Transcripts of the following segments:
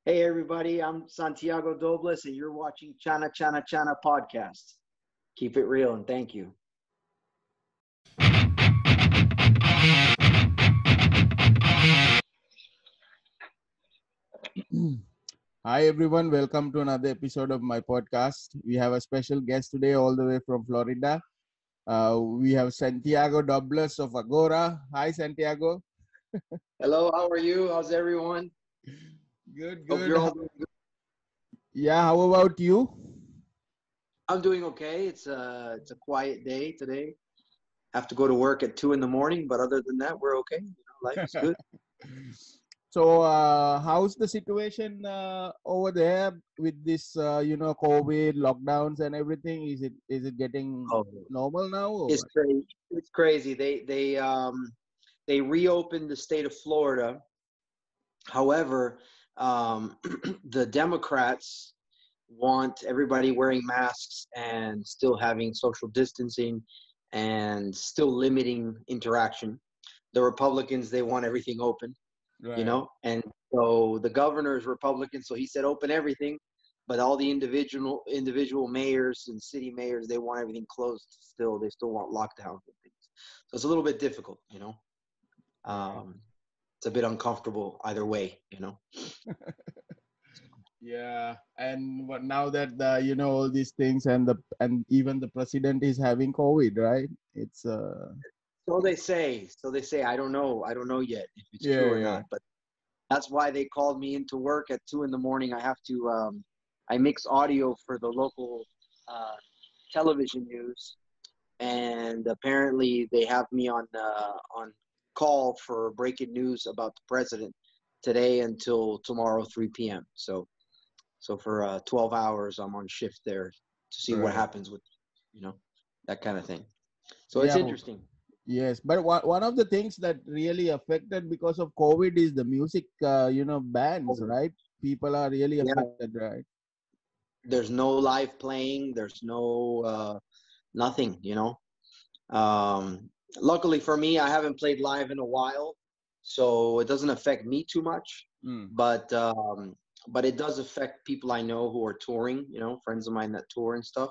Hey everybody, I'm Santiago Dobles and you're watching Channa Channa Channa podcast. Keep it real and thank you. Hi everyone, welcome to another episode of my podcast. We have a special guest today all the way from Florida. We have Santiago Dobles of Aghora. Hi Santiago. Hello, how are you? How's everyone? Good, Hope good. you're all doing good. Yeah, how about you? I'm doing okay. It's a quiet day today. Have to go to work at 2 in the morning, but other than that, we're okay. Life is good. So, how's the situation over there with this, COVID lockdowns and everything? Is it getting Oh, normal now or it's what? crazy. It's crazy. They reopened the state of Florida. However, the Democrats want everybody wearing masks and still having social distancing and still limiting interaction. The Republicans, they want everything open, Right. and so the governor is Republican, so he said open everything, but all the individual mayors and city mayors, they want everything closed still. They still want lockdowns and things. So it's a little bit difficult. Right. Um, it's a bit uncomfortable either way. Yeah, and now that all these things and even the president is having COVID, right? It's So they say. So they say. I don't know yet if it's true yeah, or yeah, not. But that's why they called me into work at 2 in the morning. I have to. I mix audio for the local uh, television news, and apparently they have me on call for breaking news about the president today until tomorrow 3 p.m. So for 12 hours, I'm on shift there to see what right. happens with you know that kind of thing. So it's Yeah, interesting. yes. But one of the things that really affected because of COVID is the music, bans, right? People are really Yeah, affected, right? there's no live playing. There's no nothing. Luckily for me, I haven't played live in a while, so it doesn't affect me too much. Mm. But it does affect people I know who are touring. Friends of mine that tour and stuff.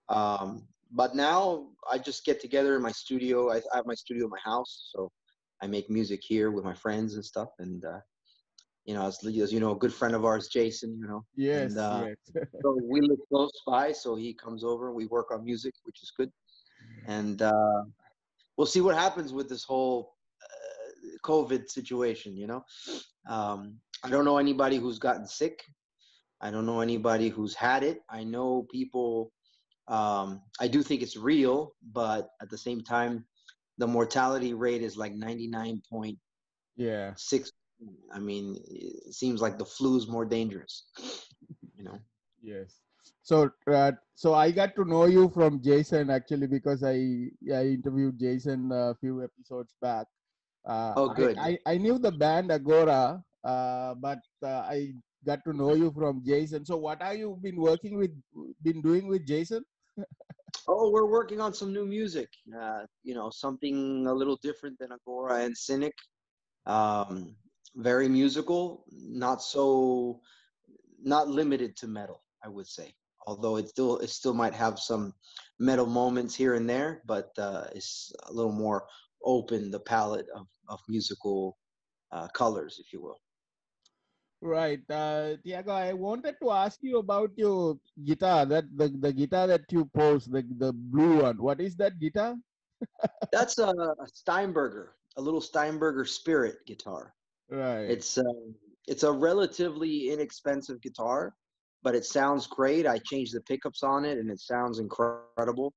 But now I just get together in my studio. I have my studio in my house, so I make music here with my friends and stuff. And as you know, a good friend of ours, Jason. And Yes, yes. so we live close by, so he comes over and we work on music, which is good. And we'll see what happens with this whole COVID situation. I don't know anybody who's gotten sick. I don't know anybody who's had it. I know people. I do think it's real, but at the same time, the mortality rate is like 99.6. Yeah. I mean, it seems like the flu is more dangerous. You know. Yes. So I got to know you from Jason actually because I interviewed Jason a few episodes back. Oh, good. I knew the band Aghora, but I got to know you from Jason. So what have you been doing with Jason? Oh, we're working on some new music. Something a little different than Aghora and Cynic. Um, Very musical, not limited to metal, I would say. Although it still might have some metal moments here and there, but it's a little more open the palette of musical colors, if you will. Right, Tiago. I wanted to ask you about your guitar. The guitar that you post, the blue one. What is that guitar? That's a Steinberger, a little Steinberger Spirit guitar. Right. It's it's a relatively inexpensive guitar, but it sounds great. I changed the pickups on it, and it sounds incredible.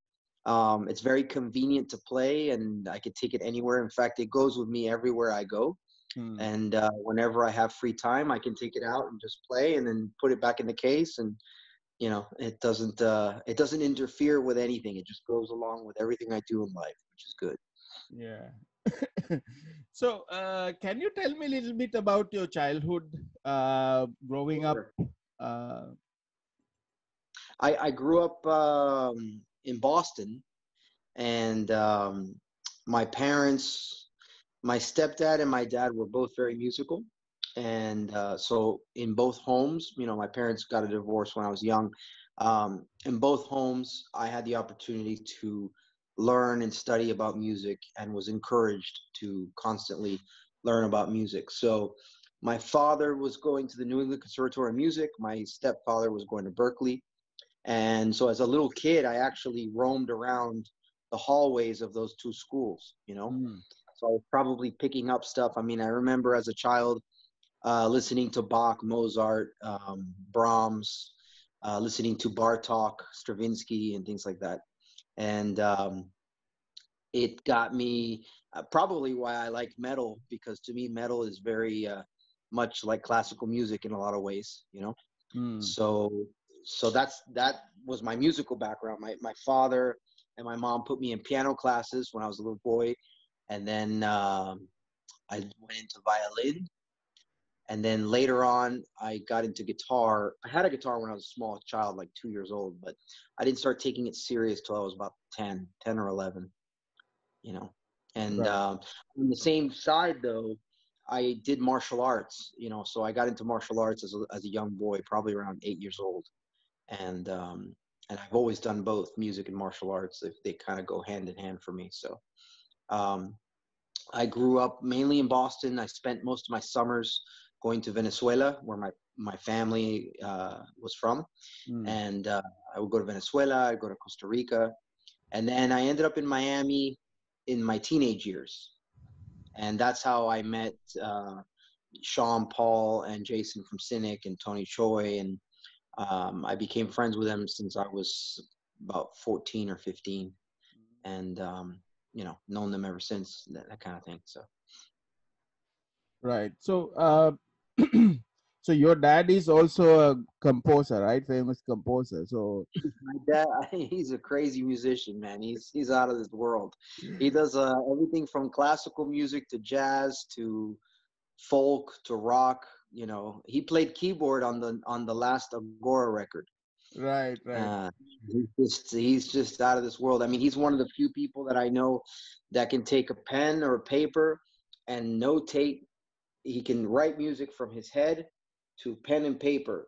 It's very convenient to play, and I could take it anywhere. In fact, it goes with me everywhere I go. Hmm. And whenever I have free time, I can take it out and just play, and then put it back in the case. And it doesn't interfere with anything. It just goes along with everything I do in life, which is good. Yeah. So, can you tell me a little bit about your childhood, growing up? Sure. Uh, I grew up in Boston, and my parents, my stepdad and my dad were both very musical. And so in both homes, you know, my parents got a divorce when I was young. In both homes, I had the opportunity to learn and study about music and was encouraged to constantly learn about music. So my father was going to the New England Conservatory of Music. My stepfather was going to Berklee. And so as a little kid, I actually roamed around the hallways of those two schools, you know. Mm. So I was probably picking up stuff. I mean, I remember as a child listening to Bach, Mozart, Brahms, listening to Bartok, Stravinsky, and things like that. And it got me probably why I like metal, because to me, metal is very much like classical music in a lot of ways, you know? Mm. So, that was my musical background. My father and my mom put me in piano classes when I was a little boy. And then I went into violin. And then later on, I got into guitar. I had a guitar when I was a small child, like 2 years old, but I didn't start taking it serious till I was about 10 or 11, you know. And Right. on the same side, though, I did martial arts, you know, so I got into martial arts as a young boy, probably around 8 years old. And I've always done both music and martial arts. They kind of go hand in hand for me. So um, I grew up mainly in Boston. I spent most of my summers going to Venezuela, where my family was from. Mm. And I would go to Venezuela, I'd go to Costa Rica. And then I ended up in Miami in my teenage years. And that's how I met Sean Paul and Jason from Cynic and Tony Choi. And I became friends with them since I was about 14 or 15. And, you know, known them ever since, that kind of thing. So. Right. So, so your dad is also a composer, right? Famous composer. So, My dad, he's a crazy musician, man. He's out of this world. He does everything from classical music to jazz to folk to rock. You know, he played keyboard on the last Aghora record. right, right, Uh, he's just out of this world. I mean, he's one of the few people that I know that can take a pen or a paper and notate. He can write music from his head to pen and paper,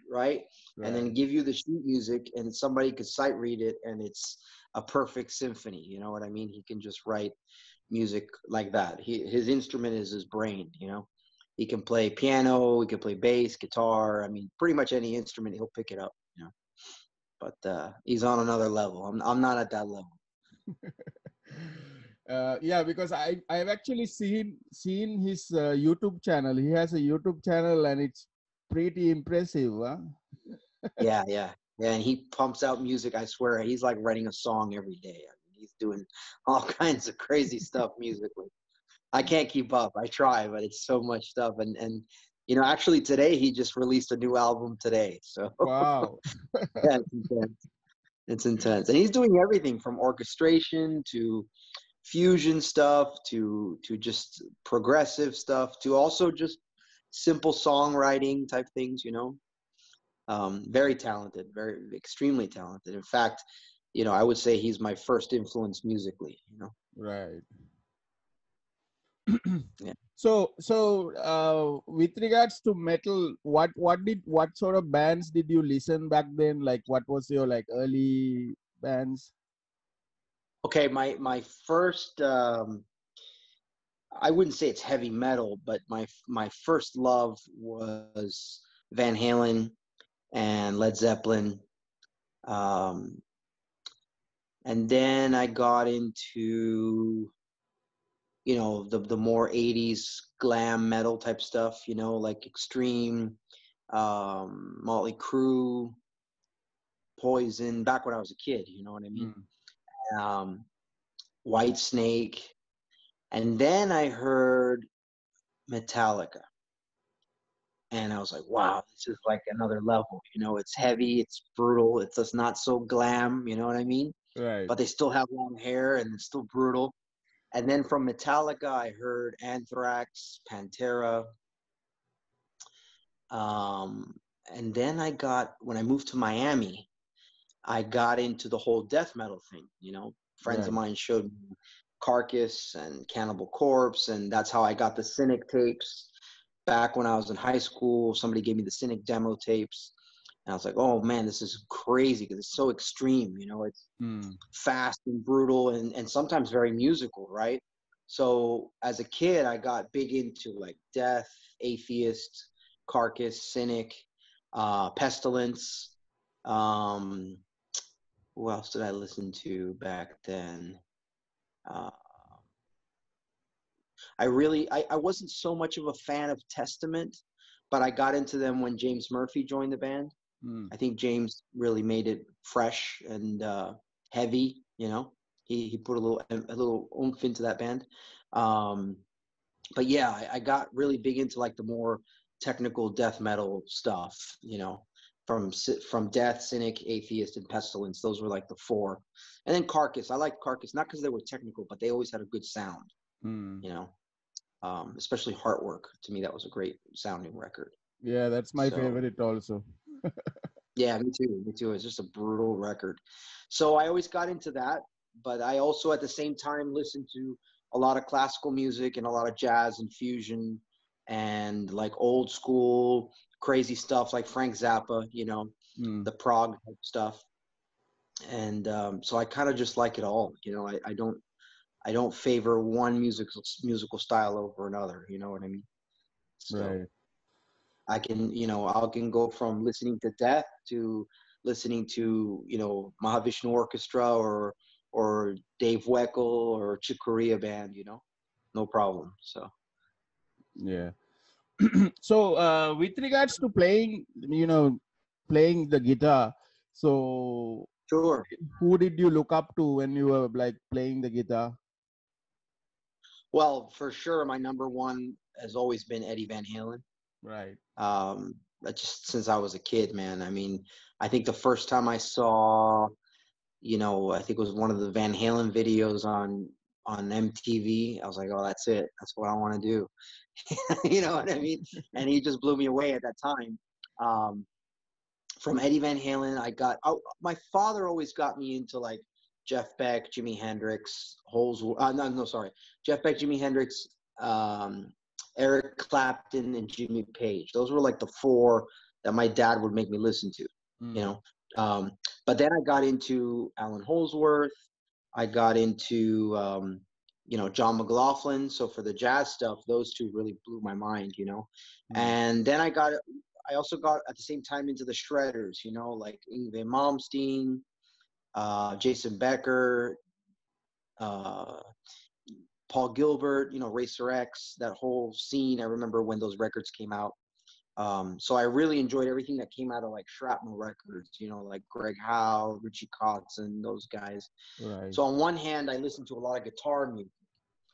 right? And right. then give you the sheet music, and somebody could sight read it, and it's a perfect symphony. You know what I mean? He can just write music like that. His instrument is his brain. You know, he can play piano, he can play bass, guitar. I mean, pretty much any instrument, he'll pick it up. You know, but he's on another level. I'm not at that level. Yeah, because I've actually seen his YouTube channel. He has a YouTube channel, and it's pretty impressive. Huh? Yeah. And he pumps out music. I swear, he's like writing a song every day. I mean, he's doing all kinds of crazy stuff musically. I can't keep up. I try, but it's so much stuff. And you know, actually today he just released a new album today. So Wow. yeah, it's intense. It's intense. And he's doing everything from orchestration to fusion stuff to just progressive stuff to also just simple songwriting type things, you know. Very talented, very extremely talented. In fact, you know, I would say he's my first influence musically, you know. Right. Yeah. So, with regards to metal, what sort of bands did you listen back then? Like, what was your like early bands? Okay, my first I wouldn't say it's heavy metal, but my first love was Van Halen and Led Zeppelin. Um, and then I got into, you know, the more 80s glam metal type stuff, you know, like Extreme, Motley Crue, Poison, back when I was a kid, you know what I mean? Mm. Um, White Snake. And then I heard Metallica. And I was like, wow, this is like another level. You know, it's heavy, it's brutal, it's just not so glam, you know what I mean? Right. But they still have long hair and it's still brutal. And then from Metallica, I heard Anthrax, Pantera. Um, and then when I moved to Miami, I got into the whole death metal thing. You know, friends of Right. mine showed me Carcass and Cannibal Corpse, and that's how I got the Cynic tapes. back when I was in high school, somebody gave me the Cynic demo tapes. And I was like, oh man, this is crazy because it's so extreme, you know, it's fast and brutal and sometimes very musical, right? So as a kid, I got big into like Death, Atheist, Carcass, Cynic, Pestilence. Who else did I listen to back then? I wasn't so much of a fan of Testament, but I got into them when James Murphy joined the band. I think James really made it fresh and heavy. You know, he put a little oomph into that band. But yeah, I got really big into like the more technical death metal stuff. You know, from Death, Cynic, Atheist, and Pestilence. Those were like the four. And then Carcass. I liked Carcass not because they were technical, but they always had a good sound. You know, especially Heartwork. To me, that was a great sounding record. Yeah, that's my favorite also. Yeah, me too. It's just a brutal record. So I always got into that, but I also at the same time listened to a lot of classical music and a lot of jazz and fusion and like old school crazy stuff like Frank Zappa, you know, the prog type stuff. And so I kind of just like it all, you know. I don't favor one musical style over another, you know what I mean? So right. I can go from listening to Death to listening to, you know, Mahavishnu Orchestra or Dave Weckl or Chick Corea Band, you know, no problem. So yeah. So with regards to playing, playing the guitar, so sure. who did you look up to when you were like playing the guitar? Well, for sure, my number one has always been Eddie Van Halen. Right. Just since I was a kid, man. I mean, I think the first time I saw, you know, I think it was one of the Van Halen videos on MTV. I was like, oh, that's it. That's what I want to do. You know what I mean? And he just blew me away at that time. From Eddie Van Halen, my father always got me into like Jeff Beck, Jimi Hendrix, Jeff Beck, Jimi Hendrix, Eric Clapton, and Jimmy Page. Those were like the four that my dad would make me listen to, you know. But then I got into Alan Holdsworth. I got into, you know, John McLaughlin. So for the jazz stuff, those two really blew my mind, you know. And then I also got at the same time into the shredders, you know, like Yngwie Malmsteen, Jason Becker, Paul Gilbert, you know, Racer X, that whole scene. I remember when those records came out. So I really enjoyed everything that came out of like Shrapnel Records, you know, like Greg Howe, Richie Kotzen, those guys. Right. So on one hand, I listened to a lot of guitar music,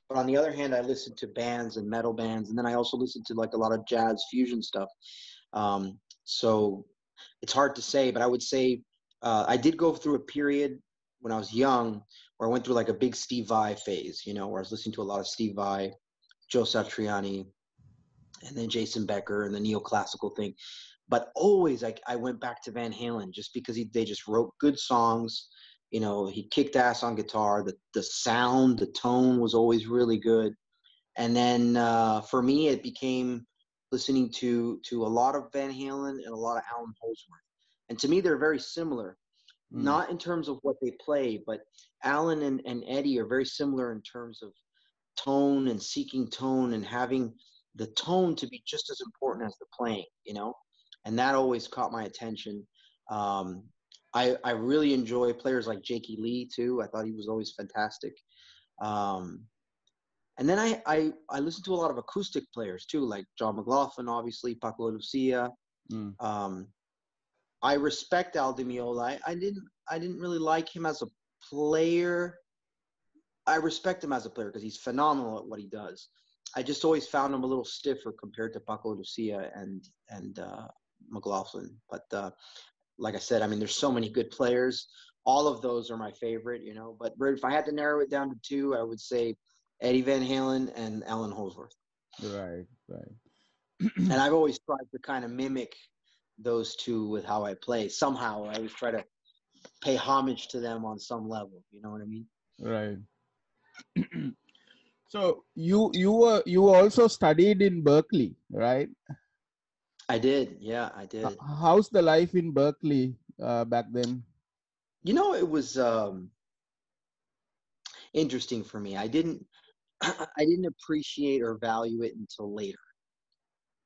but on the other hand, I listened to bands and metal bands. And then I also listened to like a lot of jazz fusion stuff. So it's hard to say, but I would say I did go through a period when I was young where I went through like a big Steve Vai phase, you know, where I was listening to a lot of Steve Vai, Joe Satriani, and then Jason Becker and the neoclassical thing. But always I went back to Van Halen just because they just wrote good songs. You know, he kicked ass on guitar. The sound, the tone was always really good. And then for me, it became listening to a lot of Van Halen and a lot of Alan Holdsworth. And to me, they're very similar, not in terms of what they play, but Alan and Eddie are very similar in terms of tone and seeking tone and having the tone to be just as important as the playing, you know? And that always caught my attention. I really enjoy players like Jakey Lee too. I thought he was always fantastic. And then I listened to a lot of acoustic players too, like John McLaughlin, obviously, Paco Lucia. I respect Al Di Meola. I didn't really like him as a player. I respect him as a player because he's phenomenal at what he does. I just always found him a little stiffer compared to Paco Lucia and McLaughlin. But like I said, I mean, there's so many good players. All of those are my favorite, you know. But if I had to narrow it down to two, I would say Eddie Van Halen and Alan Holdsworth. Right. And I've always tried to kind of mimic those two with how I play. Somehow I always try to pay homage to them on some level. You know what I mean? Right. So you also studied in Berklee, right? I did. Yeah, I did. How's the life in Berklee back then? You know, it was interesting for me. I didn't I didn't appreciate or value it until later.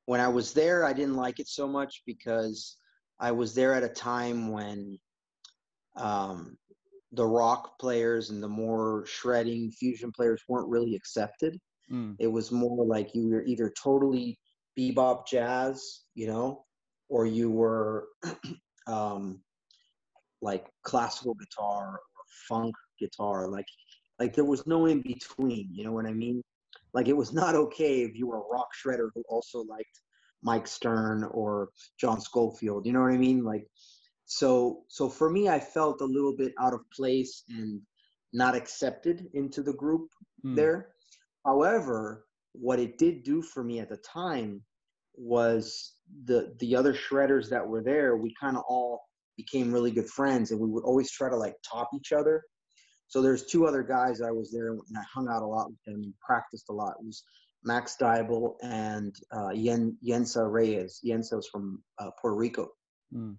When I was there, I didn't like it so much because I was there at a time when um, the rock players and the more shredding fusion players weren't really accepted. Mm. It was more like you were either totally bebop jazz, you know, or you were um, like classical guitar or funk guitar. Like there was no in between. You know what I mean? Like it was not okay if you were a rock shredder who also liked Mike Stern or John Schofield. You know what I mean? Like so for me, I felt a little bit out of place and not accepted into the group Mm. there. However, what it did do for me at the time was the other shredders that were there, we kind of all became really good friends, and we would always try to like top each other. So there's two other guys I was there and I hung out a lot with them and practiced a lot. It was Max Dybel and Yensa Reyes. Yensa was from Puerto Rico. Mm.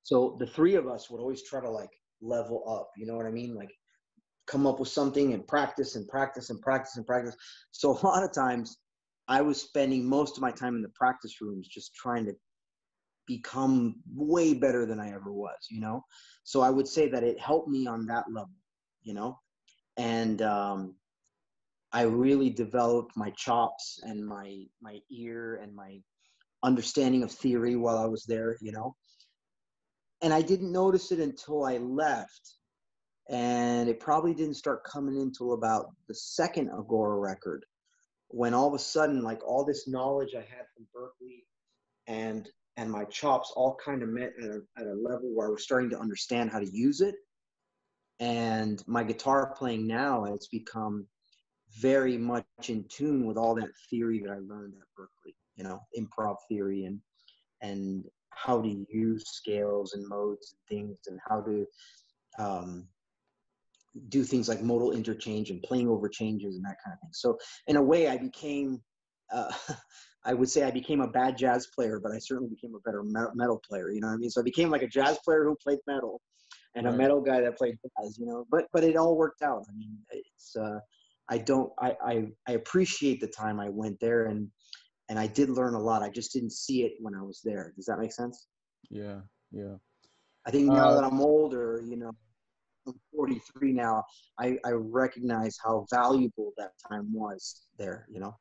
So the three of us would always try to like level up. You know what I mean? Like come up with something and practice and practice and practice and practice. So a lot of times I was spending most of my time in the practice rooms just trying to become way better than I ever was, you know? So I would say that it helped me on that level, you know? And I really developed my chops and my ear and my understanding of theory while I was there, you know? And I didn't notice it until I left. And it probably didn't start coming in until about the second Aghora record, when all of a sudden, like all this knowledge I had from Berklee and my chops all kind of met at a level where I was starting to understand how to use it. And my guitar playing now has become very much in tune with all that theory that I learned at Berklee, you know, improv theory and how to use scales and modes and things and how to do things like modal interchange and playing over changes and that kind of thing. So in a way, I became, I would say I became a bad jazz player, but I certainly became a better metal player. You know what I mean? So I became like a jazz player who played metal and a Right. metal guy that played jazz, you know, but it all worked out. I mean, it's, I appreciate the time I went there and I did learn a lot. I just didn't see it when I was there. Does that make sense? Yeah. Yeah. I think now Uh, that I'm older, you know, I'm 43 now, I recognize how valuable that time was there, you know?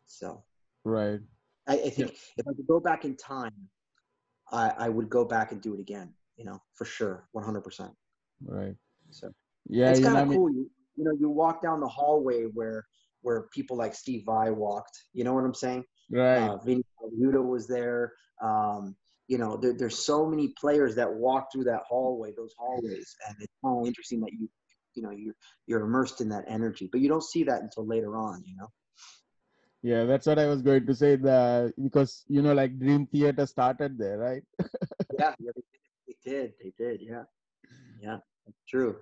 So right. I Yeah. think if I could go back in time, I would go back and do it again, you know, for sure, 100%. Right. So Yeah. it's You kind know, I of mean, cool. You know, you walk down the hallway where people like Steve Vai walked, you know what I'm saying? right. Vinny Colaiuta was there. You know, there's so many players that walk through that hallway, those hallways, and it's kind of interesting that you know, you're immersed in that energy, but you don't see that until later on, you know? Yeah, that's what I was going to say. Because you know, like Dream Theater started there, right? Yeah, they did, yeah, yeah, that's true.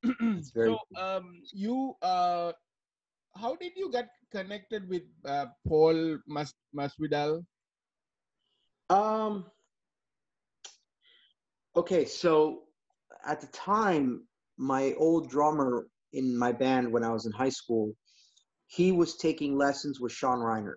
That's very So, you how did you get connected with Paul Masvidal? true. Okay, so at the time, my old drummer in my band when I was in high school, he was taking lessons with Sean Reiner.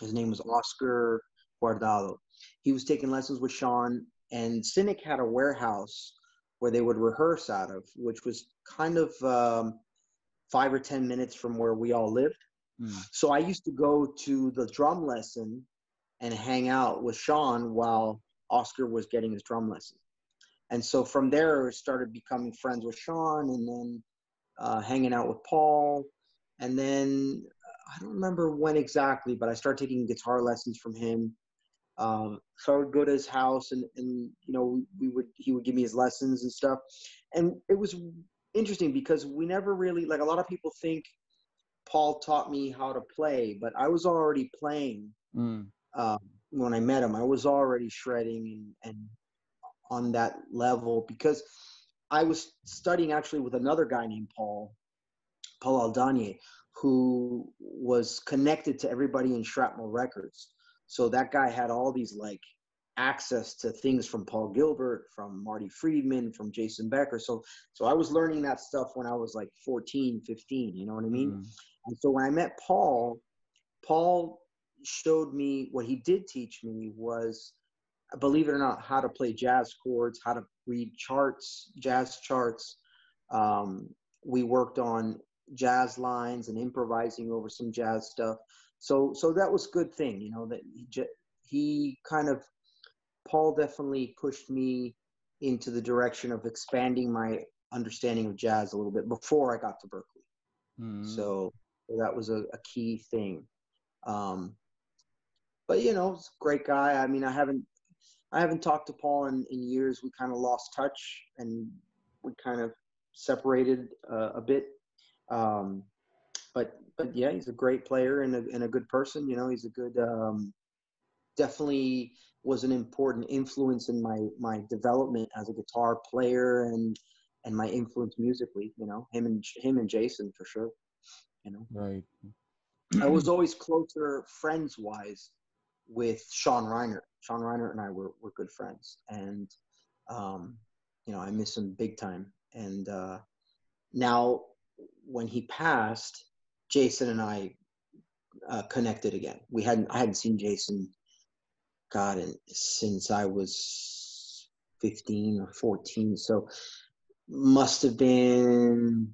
His name was Oscar Guardado. He was taking lessons with Sean, and Cynic had a warehouse where they would rehearse out of, which was kind of 5 or 10 minutes from where we all lived. Mm. So I used to go to the drum lesson and hang out with Sean while Oscar was getting his drum lesson. And so from there, I started becoming friends with Sean and then hanging out with Paul. And then I don't remember when exactly, but I started taking guitar lessons from him. So I would go to his house and you know, he would give me his lessons and stuff. And it was interesting because we never really, like a lot of people think Paul taught me how to play, but I was already playing Mm. um, when I met him. I was already shredding and on that level because I was studying actually with another guy named Paul Paul Aldani, who was connected to everybody in Shrapnel Records. So that guy had all these like access to things from Paul Gilbert, from Marty Friedman, from Jason Becker. So I was learning that stuff when I was like 14, 15, you know what I mean? And so when I met Paul showed me, what he did teach me was, believe it or not, how to play jazz chords, how to read charts, jazz charts. We worked on jazz lines and improvising over some jazz stuff. So that was a good thing, you know, that he kind of, Paul definitely pushed me into the direction of expanding my understanding of jazz a little bit before I got to Berklee. So that was a key thing. But you know, he's a great guy. I mean, I haven't talked to Paul in years. We kind of lost touch and we kind of separated a bit. But yeah, he's a great player and a good person. You know, he's a good, definitely was an important influence in my development as a guitar player and my influence musically. You know, him and Jason for sure. You know, Right. I was always closer friends wise with Sean Reiner. Sean Reiner and I were good friends, and you know, I miss him big time. And now when he passed, Jason and I connected again. I hadn't seen Jason, God, since I was 15 or 14. So must have been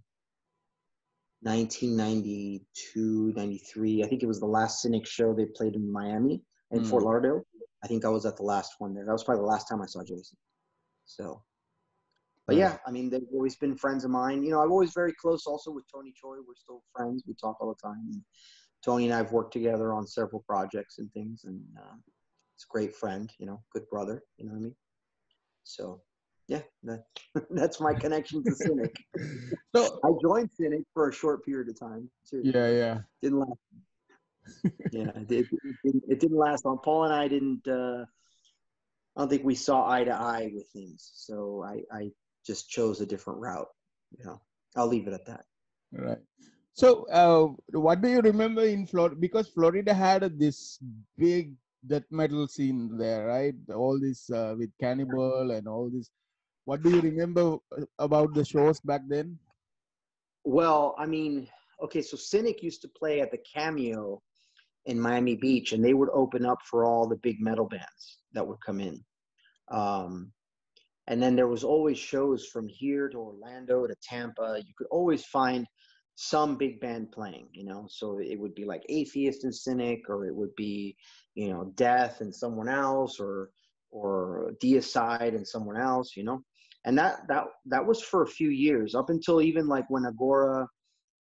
1992, 93. I think it was the last Cynic show they played in Miami and Fort Lauderdale. I think I was at the last one there. That was probably the last time I saw Jason. So, but yeah, I mean, they've always been friends of mine. You know, I'm always very close also with Tony Choi. We're still friends. We talk all the time. And Tony and I have worked together on several projects and things. And it's a great friend, you know, good brother. You know what I mean? So, yeah, that's my connection to Cynic. So I joined Cynic for a short period of time too. yeah. Didn't last. Yeah, it didn't last long. Paul and I didn't. I don't think we saw eye to eye with things. So I just chose a different route. You know, I'll leave it at that. Right. So what do you remember in Florida? Because Florida had this big death metal scene there, right? All this with Cannibal and all this. What do you remember about the shows back then? Well, I mean, okay, so Cynic used to play at the Cameo in Miami Beach, and they would open up for all the big metal bands that would come in. And then there was always shows from here to Orlando to Tampa. You could always find some big band playing, you know. So it would be like Atheist and Cynic, or it would be, you know, Death and someone else, or Deicide and someone else, you know. And that was for a few years, up until even like when Aghora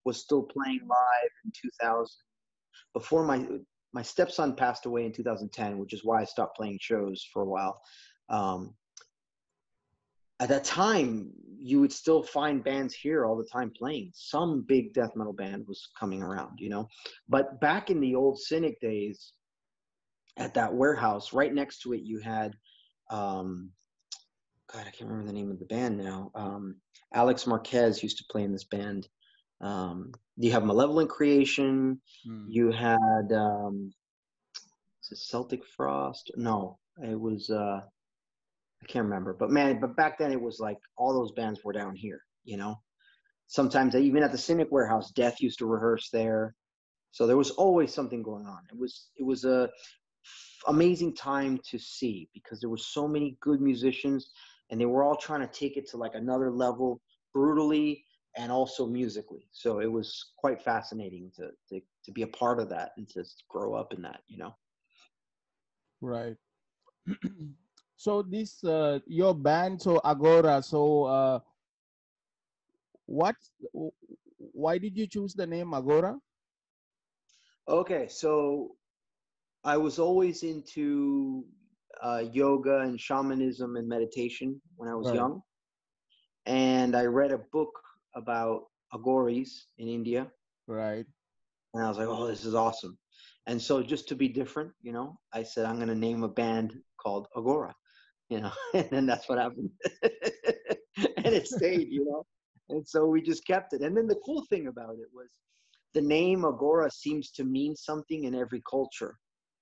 was still playing live in 2000. Before my stepson passed away in 2010, which is why I stopped playing shows for a while. At that time, you would still find bands here all the time playing. Some big death metal band was coming around, you know. But back in the old Cynic days, at that warehouse, right next to it, you had, God, I can't remember the name of the band now. Alex Marquez used to play in this band. You have Malevolent Creation. You had is it Celtic Frost? No, it was I can't remember. But back then it was like all those bands were down here, you know. Sometimes even at the Cynic warehouse, Death used to rehearse there. So there was always something going on. It was a amazing time to see, because there were so many good musicians, and they were all trying to take it to like another level, brutally and also musically. So it was quite fascinating to be a part of that and to grow up in that, you know. Right. So this your band, so Aghora. So why did you choose the name Aghora? Okay, so I was always into yoga and shamanism and meditation when I was young. And I read a book about Aghoris in India. Right. And I was like, oh, this is awesome. And so just to be different, you know, I said, I'm going to name a band called Aghora, you know, and then that's what happened. And it stayed, you know. And so we just kept it. And then the cool thing about it was the name Aghora seems to mean something in every culture.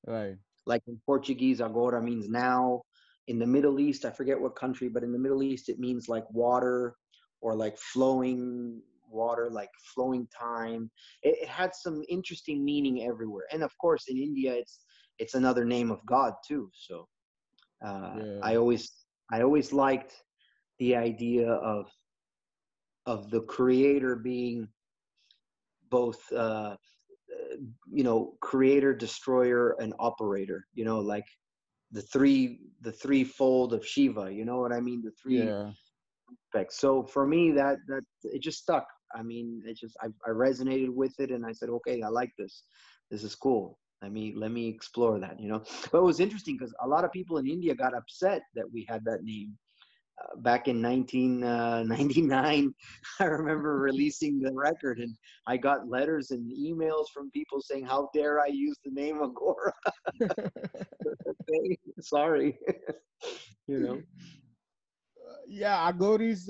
Right. Like in Portuguese, Aghora means now. In the Middle East, I forget what country, but in the Middle East, it means like water or like flowing water, like flowing time. It had some interesting meaning everywhere. And of course, in India, it's another name of God too. So Yeah. I always liked the idea of the creator being both creator, destroyer, and operator, like the threefold of Shiva, you know what I mean? The three Yeah. aspects. So for me, that it just stuck. I mean, I resonated with it, and I said, okay, I like this. This is cool. Let me explore that, But it was interesting because a lot of people in India got upset that we had that name. Back in 1999, I remember releasing the record, and I got letters and emails from people saying, how dare I use the name Aghora? Okay, sorry. Yeah, Aghoris,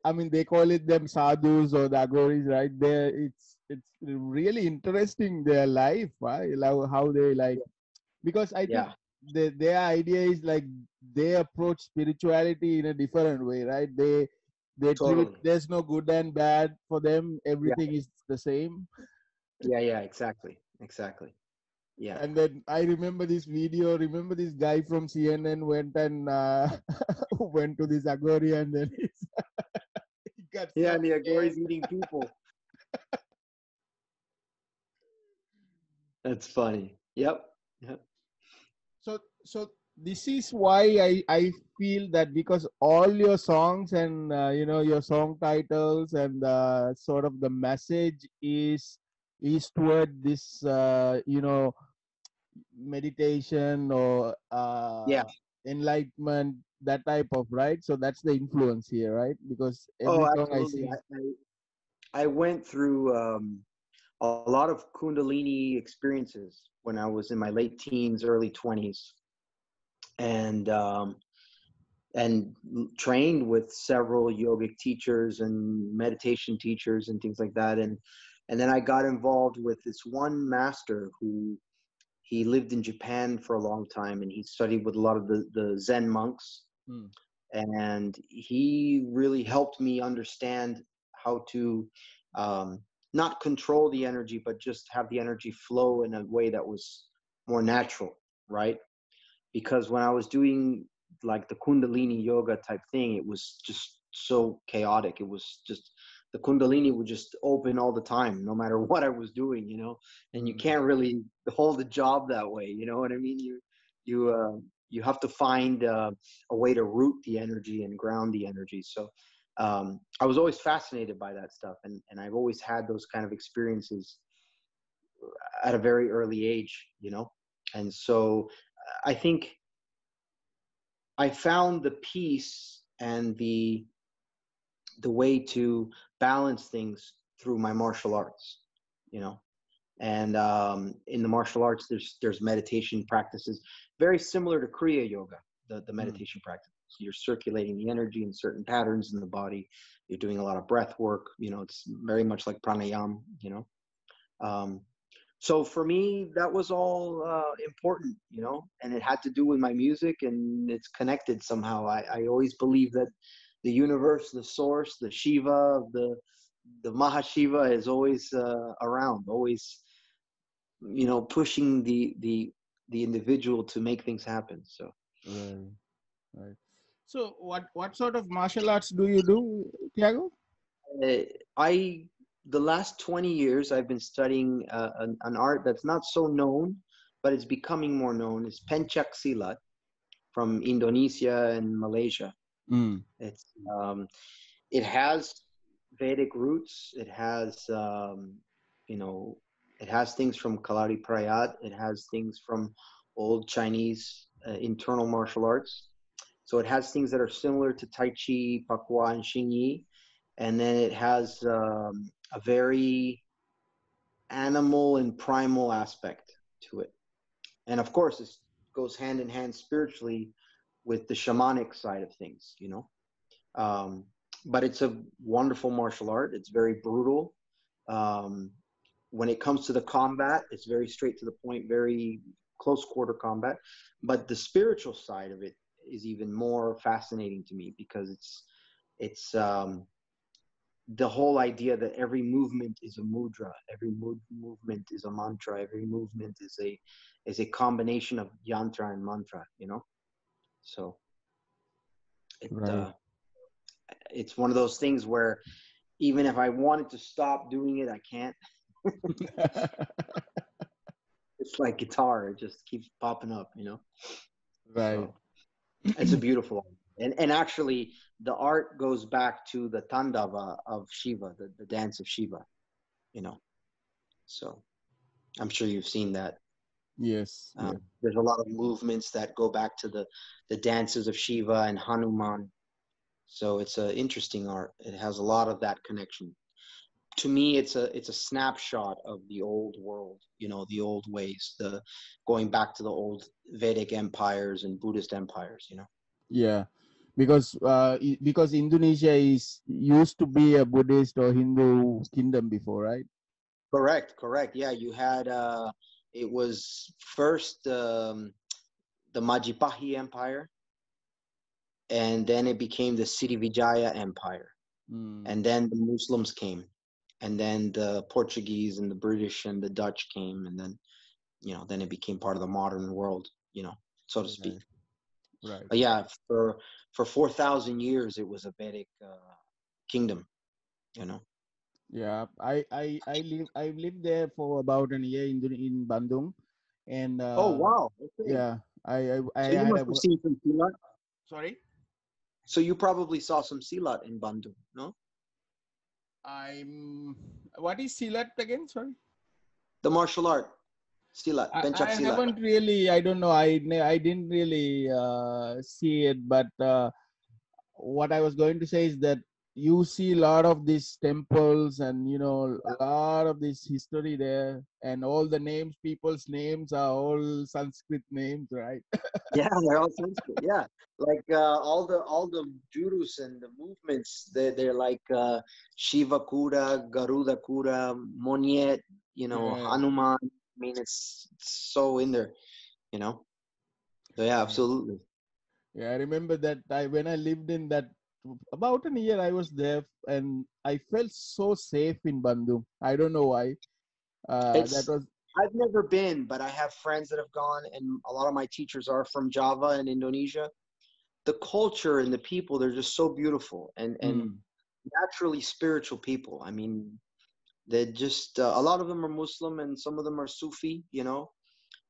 I mean, they call it them sadhus or the Aghoris, right? There, it's really interesting their life, right? Like how they like, because I think Yeah, their idea is like they approach spirituality in a different way, right? They treat, totally. there's no good and bad for them. Yeah, Everything is the same. yeah, exactly. Yeah. And then I remember this video. Remember this guy from CNN went and went to this Aghori, and then he got Yeah, so and the Aghora scared. is eating people. That's funny. Yep. Yep. So this is why I feel that, because all your songs and your song titles and sort of the message is toward this meditation or Yeah. enlightenment, that type of, right? So that's the influence here, right? Because Oh, every song I absolutely. see. I went through a lot of Kundalini experiences when I was in my late teens, early 20s, and trained with several yogic teachers and meditation teachers and things like that. And then I got involved with this one master who he lived in Japan for a long time, and he studied with a lot of the Zen monks. Hmm. And he really helped me understand how to not control the energy, but just have the energy flow in a way that was more natural, right? Because when I was doing like the Kundalini yoga type thing, it was just so chaotic. It was just the Kundalini would just open all the time, no matter what I was doing, and you Hmm. can't really hold a job that way. You know what I mean? You have to find a way to root the energy and ground the energy. So I was always fascinated by that stuff, and I've always had those kind of experiences at a very early age. And so I think I found the peace and the way to balance things through my martial arts, you know. And in the martial arts, there's meditation practices very similar to Kriya Yoga, the Hmm. meditation practice. You're circulating the energy in certain patterns in the body. You're doing a lot of breath work. It's very much like pranayama. Um, so for me, that was all important, and it had to do with my music, and it's connected somehow. I always believe that the universe, the source, the Shiva, the Mahashiva is always around, always, pushing the individual to make things happen. So Right. Right. So what sort of martial arts do you do, Tiago? uh, I the last 20 years I've been studying an art that's not so known, but it's becoming more known. It's Pencak Silat from Indonesia and Malaysia. Mm. It's it has Vedic roots. It has you know it has things from Kalari Prayat. It has things from old Chinese internal martial arts. So it has things that are similar to Tai Chi, Pakwa, and Xing Yi, and then it has a very animal and primal aspect to it. And of course, it goes hand in hand spiritually with the shamanic side of things. Um, but it's a wonderful martial art. It's very brutal. Um, when it comes to the combat, it's very straight to the point, very close quarter combat. But the spiritual side of it is even more fascinating to me, because it's the whole idea that every movement is a mudra, every movement is a mantra, every movement is a combination of yantra and mantra. So it Right. it's one of those things where even if I wanted to stop doing it, I can't. It's like guitar; it just keeps popping up. Right. So it's a beautiful art. And actually, the art goes back to the Tandava of Shiva, the dance of Shiva. So I'm sure you've seen that. Yes. Yeah. There's a lot of movements that go back to the dances of Shiva and Hanuman. So it's an interesting art. It has a lot of that connection. To me, it's a snapshot of the old world, the old ways, the going back to the old Vedic empires and Buddhist empires. Yeah. Because Indonesia is used to be a Buddhist or Hindu kingdom before, right? Correct. Yeah, you had it was first the Majapahit Empire, and then it became the Srivijaya Empire, and then the Muslims came, and then the Portuguese and the British and the Dutch came, and then it became part of the modern world, so to speak. Right. But yeah, for 4,000 years it was a Vedic kingdom. Yeah. I've lived there for about a year in Bandung, and Oh wow. Okay. yeah, I So you had must have seen some Silat. sorry. So you probably saw some Silat in Bandung, no? What is Silat again? Sorry. The martial art, Silat, I Pencak Silat. haven't really. I don't know. I didn't really see it, but what I was going to say is that you see a lot of these temples and a lot of this history there, and all the names, people's names are all Sanskrit names, right? Yeah, they're all Sanskrit. Yeah, like all the jurus and the movements, they're like Shiva Kura, Garuda Kura, Monyet, Yeah. Hanuman. I mean, it's so in there, you know. So yeah, absolutely. Yeah, I remember that when I lived in that about a year, I was there and I felt so safe in Bandung. I don't know why. That It's was I've never been, but I have friends that have gone, and a lot of my teachers are from Java and Indonesia. The culture and the people, they're just so beautiful and naturally spiritual people. I mean, they're just a lot of them are Muslim and some of them are Sufi,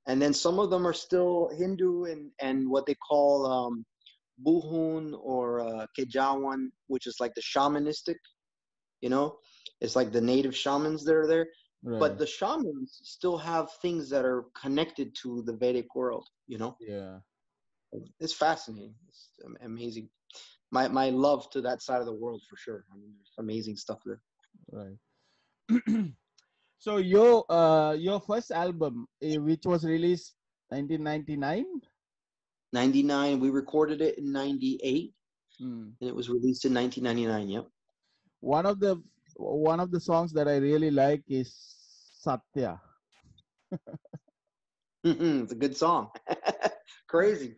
and then some of them are still Hindu and what they call Buhun or Kejawan, which is like the shamanistic, you know, it's like the native shamans that are there. But right. the shamans still have things that are connected to the Vedic world. Yeah. It's fascinating. It's amazing. My love to that side of the world for sure. I mean, there's amazing stuff there. Right. So your first album, which was released 1999. 99, we recorded it in 98 Mm. and it was released in 1999. Yep. One of the songs that I really like is Satya. It's a good song. Crazy.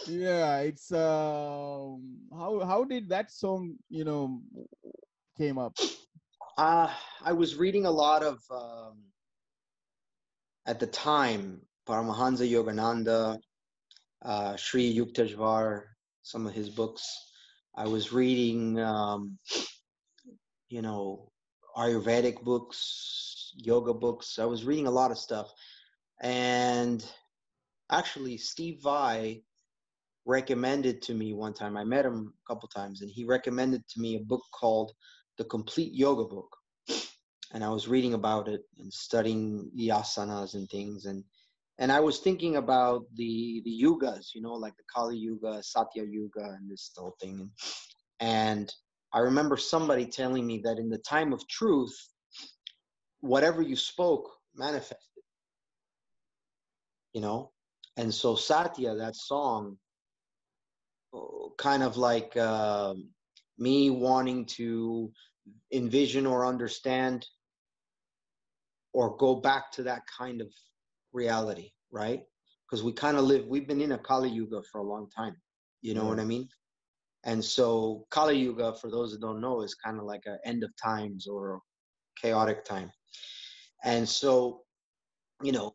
Yeah, it's how did that song came up? I was reading a lot of at the time Paramahansa Yogananda, Sri Yukteswar, some of his books. I was reading, Ayurvedic books, yoga books. I was reading a lot of stuff. And actually, Steve Vai recommended to me one time. I met him a couple times, and he recommended to me a book called The Complete Yoga Book. And I was reading about it and studying the asanas and things. And I was thinking about the yugas, like the Kali Yuga, Satya Yuga, and this whole thing. And I remember somebody telling me that in the time of truth, whatever you spoke manifested. And so Satya, that song, kind of like me wanting to envision or understand or go back to that kind of reality, right? Because we've been in a Kali Yuga for a long time. You know what I mean? And so Kali Yuga, for those that don't know, is kind of like an end of times or a chaotic time. And so, you know,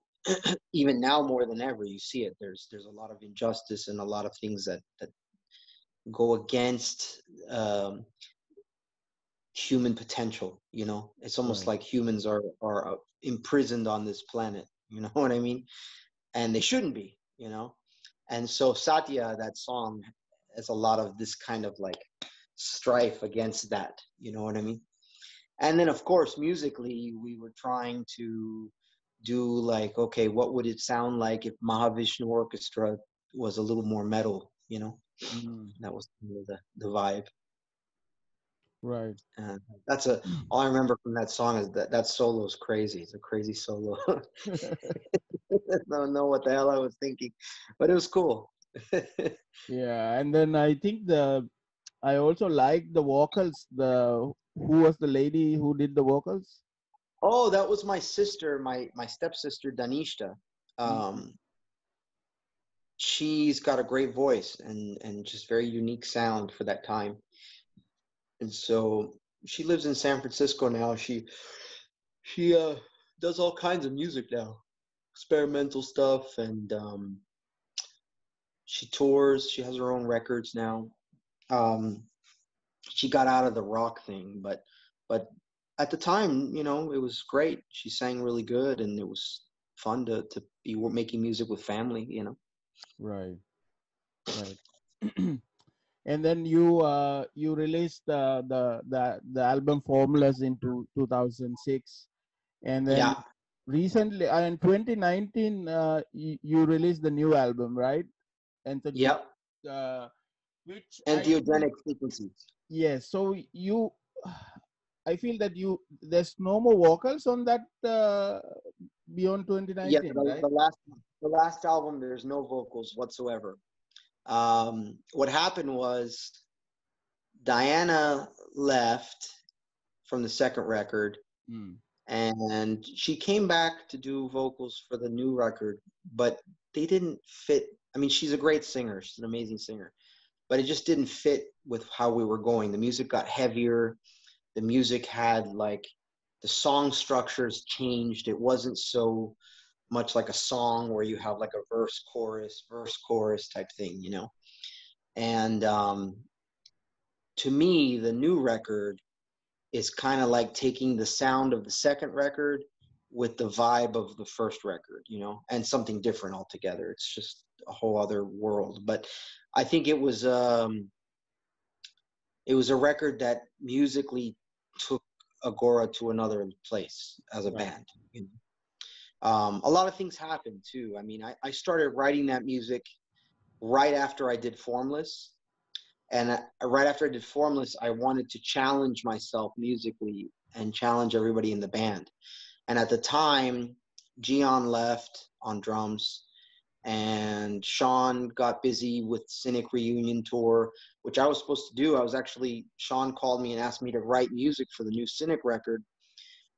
even now more than ever, you see it. There's a lot of injustice and a lot of things that go against human potential. You know, it's almost like humans are imprisoned on this planet. You know what I mean? And they shouldn't be. You know, and so Satya, that song, has a lot of this kind of like strife against that. You know what I mean? And then, of course, musically, we were trying to do like, okay, what would it sound like if Mahavishnu Orchestra was a little more metal, you know? That was the vibe. Right. That's all I remember from that song is that solo is crazy. It's a crazy solo. I don't know what the hell I was thinking, but it was cool. Yeah, and then I think I also like the vocals. Who was the lady who did the vocals? Oh, that was my sister, my stepsister Danishta. She's got a great voice and just very unique sound for that time. And so she lives in San Francisco now. She does all kinds of music now, experimental stuff, and she tours. She has her own records now. She got out of the rock thing, but at the time, you know, it was great. She sang really good, and it was fun to be making music with family, you know. Right. And then you released the album Formulas in 2006, and then recently in 2019 you released the new album, right? Yep. Which Entheogenic Frequencies. Yes. So I feel that there's no more vocals on that beyond 2019. Yeah, right? the last album, there's no vocals whatsoever. What happened was Diana left from the second record, and she came back to do vocals for the new record, but they didn't fit. I mean, she's a great singer. She's an amazing singer, but it just didn't fit with how we were going. The music got heavier. The music had like the song structures changed. It wasn't so much like a song where you have like a verse, chorus type thing, you know? And to me, the new record is kind of like taking the sound of the second record with the vibe of the first record, you know, and something different altogether. It's just a whole other world. But I think it was a record that musically took Aghora to another place as a band. You know? A lot of things happened too. I mean, I started writing that music right after I did Formless. And right after I did Formless, I wanted to challenge myself musically and challenge everybody in the band. And at the time, Gian left on drums, and Sean got busy with Cynic Reunion Tour, which I was supposed to do. Sean called me and asked me to write music for the new Cynic record.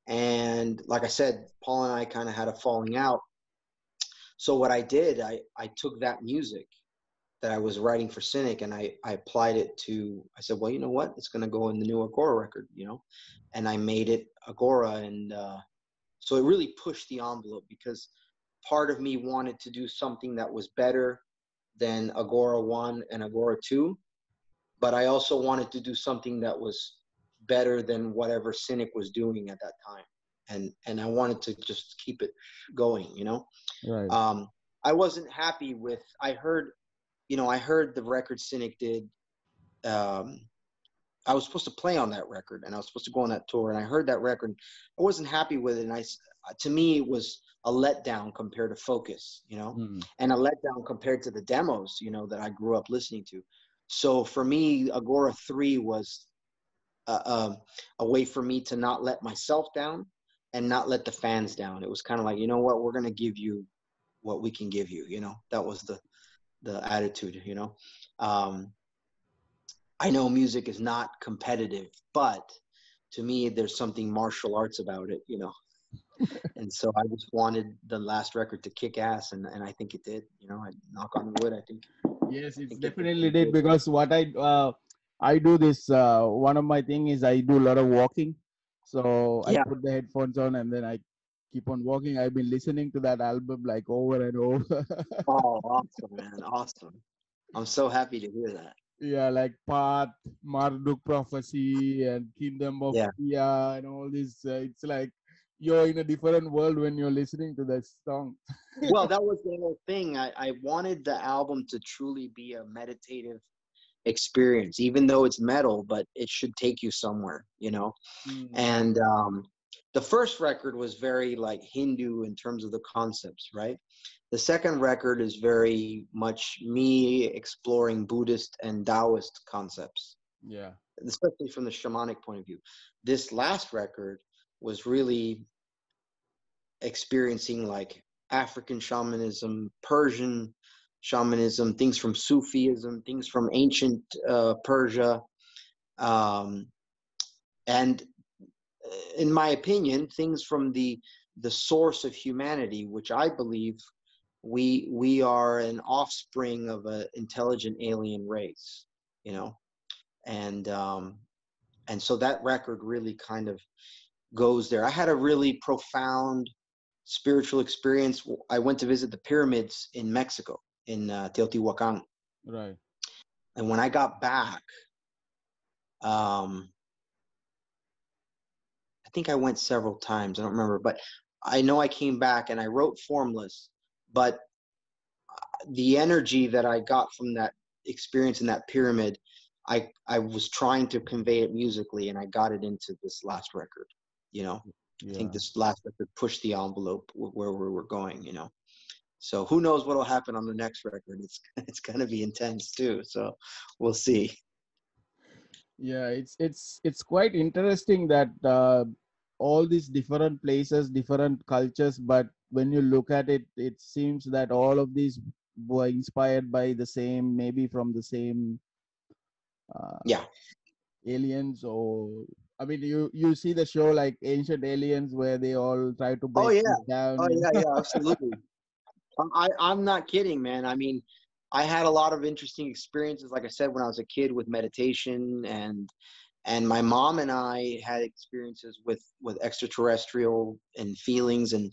And like I said, Paul and I kind of had a falling out. So what I did, I took that music that I was writing for Cynic, and I applied it to, I said, well, you know what? It's going to go in the new Aghora record, you know? And I made it Aghora. And so it really pushed the envelope, because part of me wanted to do something that was better than Aghora 1 and Aghora 2. But I also wanted to do something that was better than whatever Cynic was doing at that time. And I wanted to just keep it going, you know? Right. I wasn't happy with, I heard the record Cynic did. I was supposed to play on that record, and I was supposed to go on that tour, and I heard that record. I wasn't happy with it, and to me, it was a letdown compared to Focus, you know, and a letdown compared to the demos, you know, that I grew up listening to. So for me, Aghora 3 was a way for me to not let myself down and not let the fans down. It was kind of like, you know what, we're going to give you what we can give you, you know. That was the attitude, you know. I know music is not competitive, but to me, there's something martial arts about it, you know. And so I just wanted the last record to kick ass, and I think it did. You know, I knock on wood. Yes, I it's think it definitely did, did. because what I do this one of my thing is I do a lot of walking. So I Yeah. put the headphones on and then I keep on walking. I've been listening to that album like over and over. Oh, awesome, man. Awesome. I'm so happy to hear that. Yeah, like Path, Marduk Prophecy, and Kingdom of Yeah. Tia, and all this. It's like you're in a different world when you're listening to that song. Well, that was the whole thing. I wanted the album to truly be a meditative experience, even though it's metal, but it should take you somewhere, you know? Mm, And the first record was very like Hindu in terms of the concepts, right? The second record is very much me exploring Buddhist and Taoist concepts, yeah, especially from the shamanic point of view. This last record was really experiencing like African shamanism, Persian shamanism, things from Sufism, things from ancient Persia. Um, and in my opinion, things from the source of humanity, which I believe we are an offspring of an intelligent alien race, you know, and so that record really kind of goes there. I had a really profound spiritual experience. I went to visit the pyramids in Mexico, in Teotihuacan, right. and when I got back, um, I think I went several times. I don't remember, but I know I came back and I wrote Formless, but the energy that I got from that experience in that pyramid, I was trying to convey it musically, and I got it into this last record. You know, I think Yeah. this last record pushed the envelope where we were going. You know, so who knows what will happen on the next record? It's gonna be intense too. So we'll see. Yeah, it's quite interesting that all these different places, different cultures, but when you look at it, it seems that all of these were inspired by the same, maybe from the same uh, Yeah. aliens. Or I mean, you see the show like Ancient Aliens, where they all try to Oh break yeah. this down. Oh yeah. Yeah. Absolutely. I'm not kidding, man. I mean, I had a lot of interesting experiences, like I said, when I was a kid with meditation, and my mom and I had experiences with extraterrestrial and feelings, and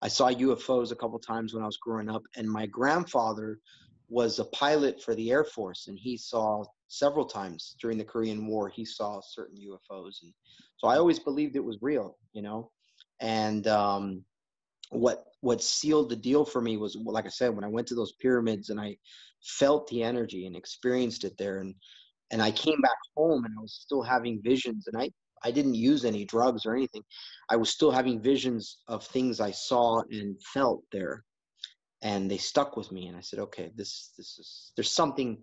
I saw UFOs a couple times when I was growing up. And my grandfather was a pilot for the Air Force, and he saw several times during the Korean War. He saw certain UFOs, and so I always believed it was real, you know. And what sealed the deal for me was, like I said, when I went to those pyramids and I felt the energy and experienced it there, and I came back home and I was still having visions, and I didn't use any drugs or anything. I was still having visions of things I saw and felt there, and they stuck with me. And I said, okay, this is, there's something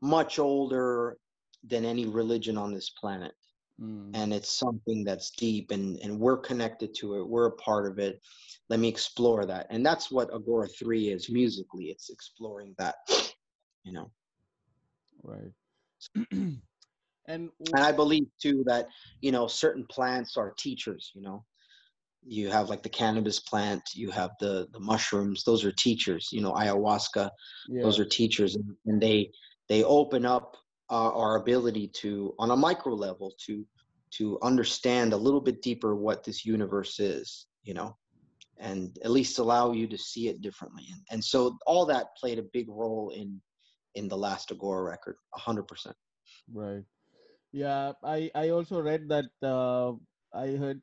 much older than any religion on this planet, Mm, and it's something that's deep, and we're connected to it, we're a part of it. Let me explore that. And that's what Aghora 3 is musically. It's exploring that, you know. right. And And I believe too that, you know, certain plants are teachers, you know. You have like the cannabis plant, you have the mushrooms, those are teachers, you know, ayahuasca, those yeah, are teachers, and they open up our ability to, on a micro level, to understand a little bit deeper what this universe is, you know, and at least allow you to see it differently. And so all that played a big role in the last Aghora record, 100%. right. Yeah, I also read that I heard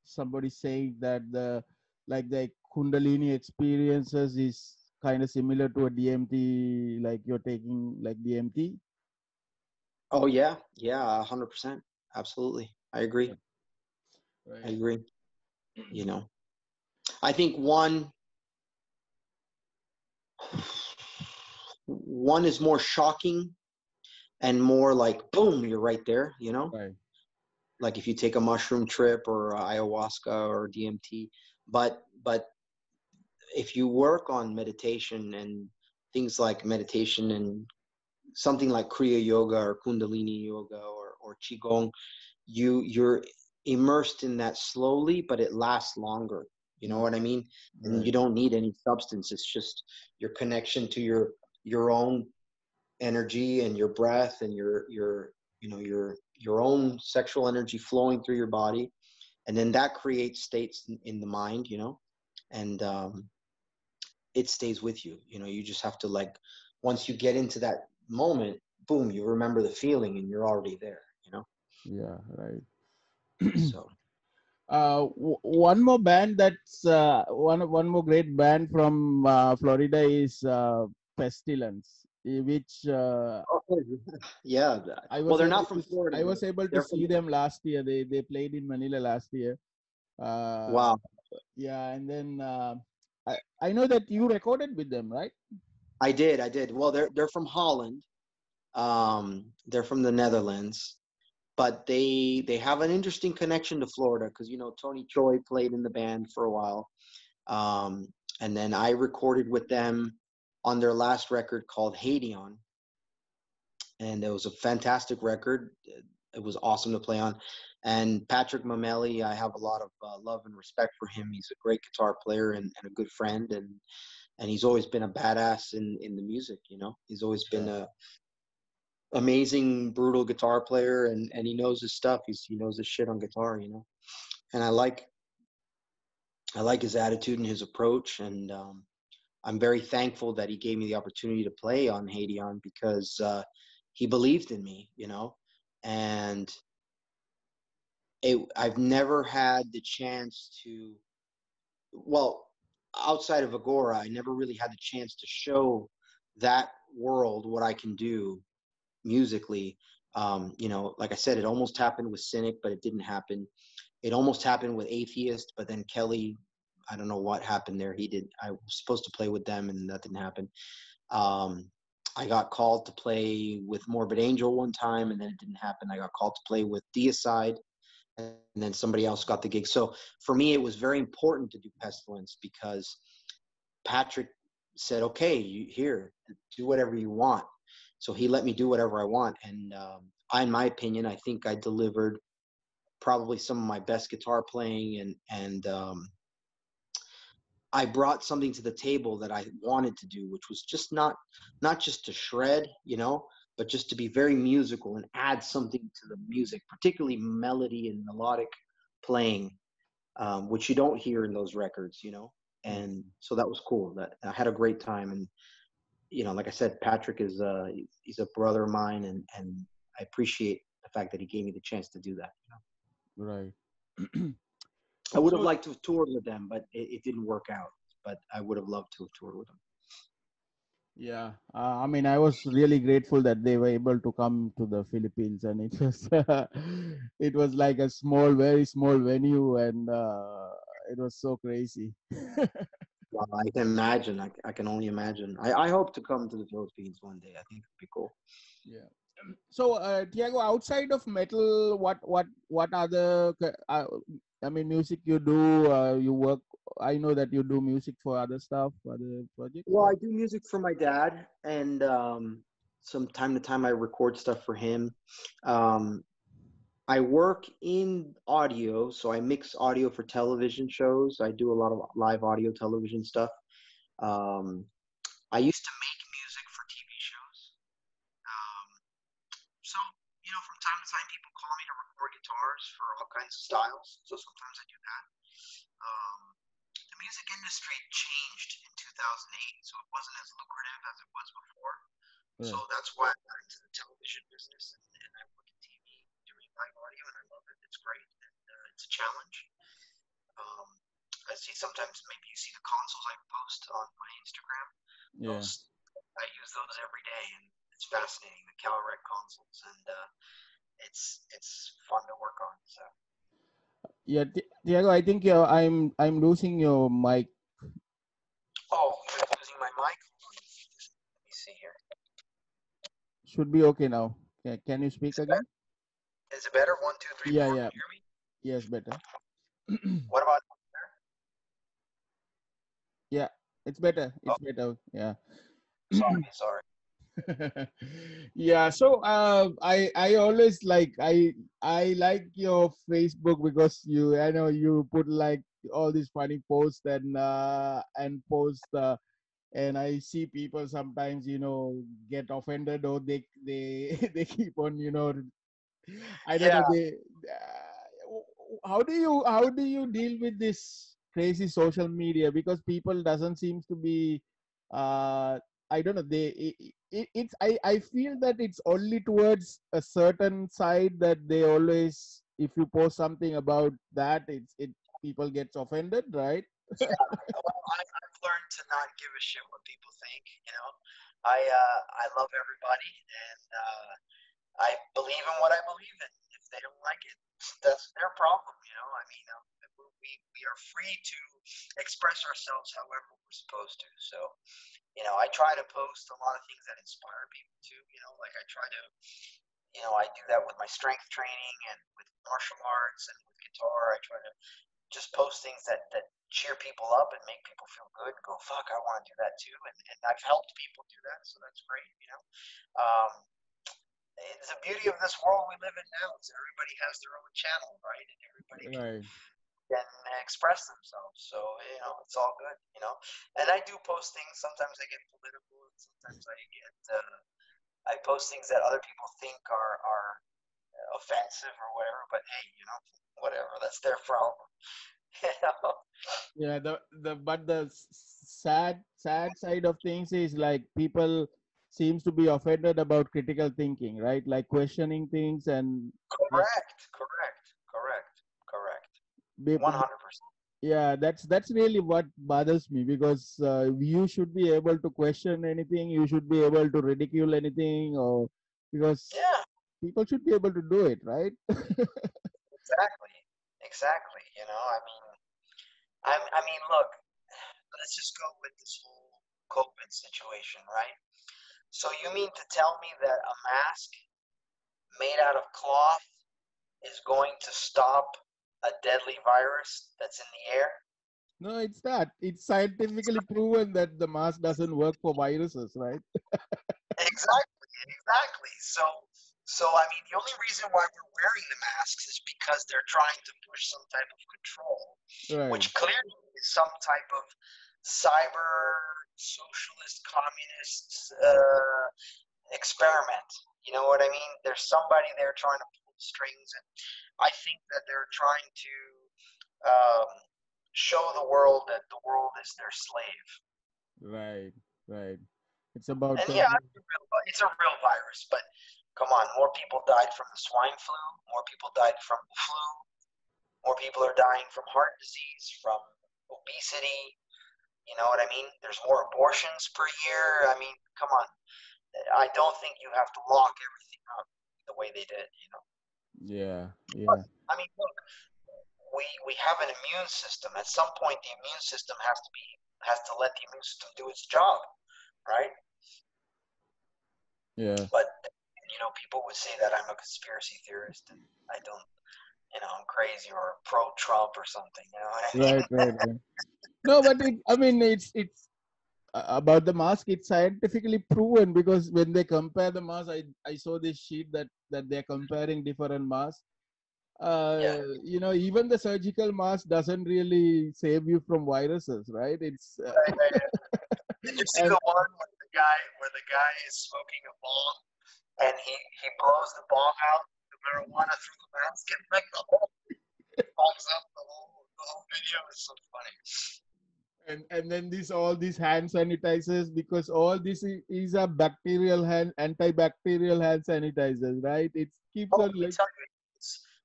somebody saying that the like the Kundalini experiences is kind of similar to a DMT, like you're taking like DMT. Oh yeah, yeah, 100%. Absolutely. I agree. I Right. agree. You know, I think one is more shocking and more like boom, you're right there, you know, Right. like if you take a mushroom trip or ayahuasca or DMT. But if you work on meditation and things like meditation and something like Kriya Yoga or Kundalini Yoga or Qigong, you're immersed in that slowly, but it lasts longer. You know what I mean? And Right. you don't need any substance. It's just your connection to your own energy and your breath and your own sexual energy flowing through your body, and then that creates states in the mind, and it stays with you. You just have to, like, once you get into that moment, boom, you remember the feeling and you're already there. Yeah, right. So One more band that's one more great band from Florida is Pestilence, which yeah, I well, was they're able not to from Florida. I was able to They're from, see them last year. They played in Manila last year. wow. Yeah, and then I know that you recorded with them, right? I did. Well, they're from Holland. They're from the Netherlands, but they have an interesting connection to Florida because Tony Choi played in the band for a while, um, and then I recorded with them on their last record called Hadeon, and it was a fantastic record. It was awesome to play on. And Patrick Mameli, I have a lot of love and respect for him. He's a great guitar player and a good friend, and he's always been a badass in the music. He's always been a amazing, brutal guitar player, and he knows his stuff. He knows his shit on guitar. And I like his attitude and his approach, and I'm very thankful that he gave me the opportunity to play on Hadeon because he believed in me, and I've never had the chance to, well, outside of Aghora, I never really had the chance to show that world what I can do musically. Like I said, it almost happened with Cynic, but it didn't happen. It almost happened with Atheist, but then Kelly, I don't know what happened there. I was supposed to play with them, and that didn't happen. I got called to play with Morbid Angel one time, and then it didn't happen. I got called to play with Deicide, and then somebody else got the gig. So for me, it was very important to do Pestilence because Patrick said, okay, do whatever you want. So he let me do whatever I want. And in my opinion, I think I delivered probably some of my best guitar playing, and I brought something to the table that I wanted to do, which was just not just to shred, but just to be very musical and add something to the music, particularly melody and melodic playing, which you don't hear in those records. And so that was cool. That I had a great time, and like I said, Patrick is he's a brother of mine, and I appreciate the fact that he gave me the chance to do that. Right. I would have So liked to have toured with them, but it didn't work out. But I would have loved to have toured with them. yeah, I mean, I was really grateful that they were able to come to the Philippines, and it was it was like a very small venue, and it was so crazy. Well, I can imagine. I can only imagine. I hope to come to the Philippines one day. I think it'd be cool. Yeah. So, Tiago, outside of metal, what other I mean, music you do? You work. I know that you do music for other stuff, other projects. Well, I do music for my dad, and some time to time I record stuff for him. Um, I work in audio, so I mix audio for television shows. I do a lot of live audio television stuff. Um, I used to make music for TV shows. Um, so, from time to time, people call me to record guitars for all kinds of styles. So sometimes I do that. Um, the music industry changed in 2008, so it wasn't as lucrative as it was before. So Right. that's why I got into the television business, and I work in TV doing live audio, and I love it. It's great, and it's a challenge. Um, I see sometimes, maybe you see the consoles I post on my Instagram. Yeah. I use those every day, and it's fascinating, the CalRec consoles, and it's fun to work on. So. Yeah, Tiago, I think I'm losing your mic. Oh, you're using my mic? Let me see here. Should be okay now. Can you speak again? Is it better? 1, 2, 3, Yeah, 4. yeah. Can you hear me? Yes, better. What about? Yeah, it's better. Oh, It's better. Yeah. sorry. Yeah, so I always I like your Facebook because I know you put like all these funny posts and post and I see people sometimes get offended, or they they keep on I don't know. Yeah, How do you deal with this crazy social media? Because people doesn't seems to be. I don't know. I feel that it's only towards a certain side that they always. If you post something about that, people gets offended, right? yeah. Well, I've learned to not give a shit what people think. I love everybody, and I believe in what I believe in. If they don't like it, that's their problem. I mean, we are free to express ourselves however we're supposed to. So, I try to post a lot of things that inspire people too. Like I try to, I do that with my strength training and with martial arts and with guitar. I try to just post things that cheer people up and make people feel good. Go, fuck, I want to do that too. And I've helped people do that, so that's great. Um, the beauty of this world we live in now is everybody has their own channel, right? And everybody Right. can express themselves. So, it's all good. And I do post things. Sometimes I get political, and sometimes I post things that other people think are offensive or whatever. But hey, whatever. That's their problem. you know? Yeah, the sad side of things is like people seems to be offended about critical thinking, right? Like questioning things and like Correct. be- be- 100%. yeah, that's really what bothers me, because you should be able to question anything, you should be able to ridicule anything, or because Yeah, people should be able to do it, right? exactly. Exactly. I mean, look, let's just go with this whole COVID situation, right? So you mean to tell me that a mask made out of cloth is going to stop a deadly virus that's in the air? No, it's not. It's scientifically proven that the mask doesn't work for viruses, right? Exactly. So I mean, the only reason why we're wearing the masks is because they're trying to push some type of control, Right. which clearly is some type of cyber socialist communist experiment. You know what I mean? There's somebody there trying to pull the strings, and I think that they're trying to um, show the world that the world is their slave. Right, right. It's about And yeah, it's a real virus, but come on, more people died from the swine flu, more people died from the flu, more people are dying from heart disease, from obesity. You know what I mean? There's more abortions per year. I mean, come on. I don't think you have to lock everything up the way they did. yeah, But, yeah. I mean, look, we have an immune system. At some point, the immune system has to let the immune system do its job, right? Yeah. But people would say that I'm a conspiracy theorist, and I don't. I'm crazy or pro-Trump or something. You know what I Right, mean? right, right. No, but I mean, it's about the mask. It's scientifically proven, because when they compare the mask, I saw this sheet that they're comparing different masks. Yeah. Even the surgical mask doesn't really save you from viruses, right? It's Right. Did you see and the one where the guy is smoking a bong and he blows the bong out, the marijuana through the mask, and like the whole fogs up the whole video is so funny. and then all these hand sanitizers, because all this is a bacterial antibacterial hand sanitizers, right? It keeps Oh, on let me like tell you,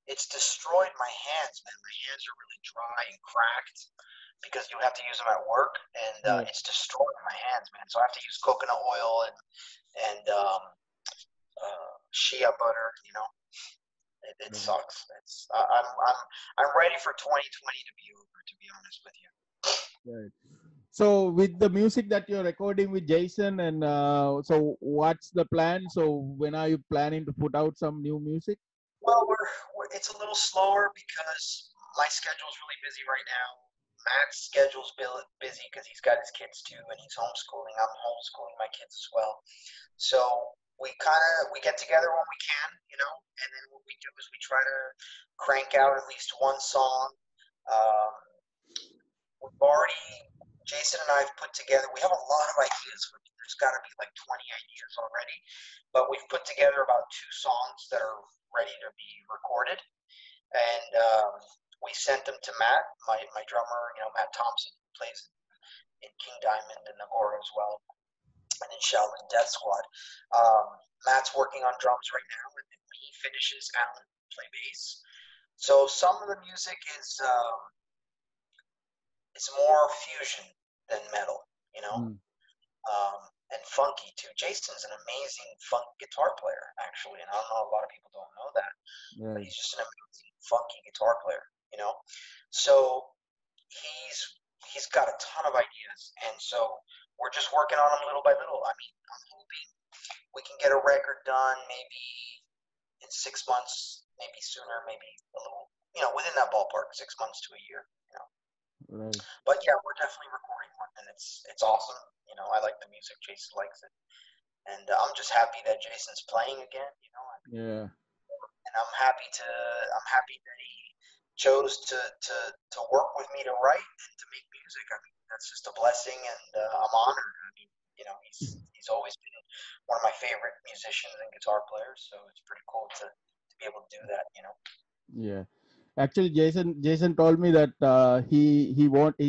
it's destroyed my hands, man. My hands are really dry and cracked because you have to use them at work, and it's destroyed my hands, man. So I have to use coconut oil and shea butter. It sucks. I'm ready for 2020 to be over. To be honest with you. right. So with the music that you're recording with Jason, and so what's the plan? So when are you planning to put out some new music? Well, it's a little slower because my schedule's really busy right now. Matt's schedule's busy because he's got his kids too, and he's homeschooling. I'm homeschooling my kids as well. So we get together when we can, and then what we do is we try to crank out at least one song. Jason and I have put together, we have a lot of ideas. There's got to be like 20 ideas already, but we've put together about 2 songs that are ready to be recorded. And we sent them to Matt, my drummer, Matt Thompson, who plays in King Diamond and Aghora as well, and in Shaolin Death Squad. Matt's working on drums right now, and when he finishes, Alan will play bass. So some of the music is it's more fusion than metal, and funky too. Jason's an amazing funk guitar player, actually, and I don't know, a lot of people don't know that, but he's just an amazing funky guitar player, So he's got a ton of ideas, and so we're just working on them little by little. I mean, I'm hoping we can get a record done maybe in 6 months, maybe sooner, maybe a little, within that ballpark, 6 months to a year. Right. But yeah, we're definitely recording one, and it's awesome. I like the music. Jason likes it, and I'm just happy that Jason's playing again. Yeah. And I'm happy that he chose to work with me to write and to make music. I mean, that's just a blessing, and I'm honored. I mean, he's always been one of my favorite musicians and guitar players, so it's pretty cool to be able to do that. Yeah. Actually, Jason told me that he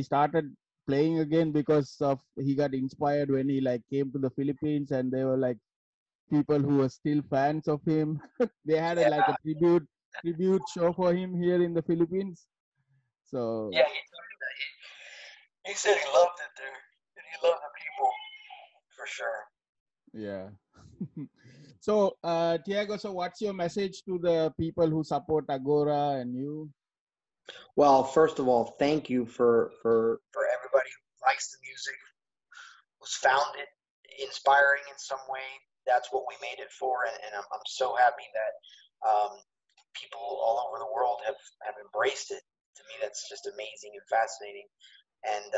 started playing again because of he got inspired when he came to the Philippines, and they were people who were still fans of him. They had a tribute show for him here in the Philippines. So yeah, he told me that. He said he loved it there, and he loved the people for sure. Yeah. So, Tiago, so what's your message to the people who support Aghora and you? Well, first of all, thank you for everybody who likes the music, who's found it inspiring in some way. That's what we made it for, and I'm so happy that people all over the world have embraced it. To me, that's just amazing and fascinating. And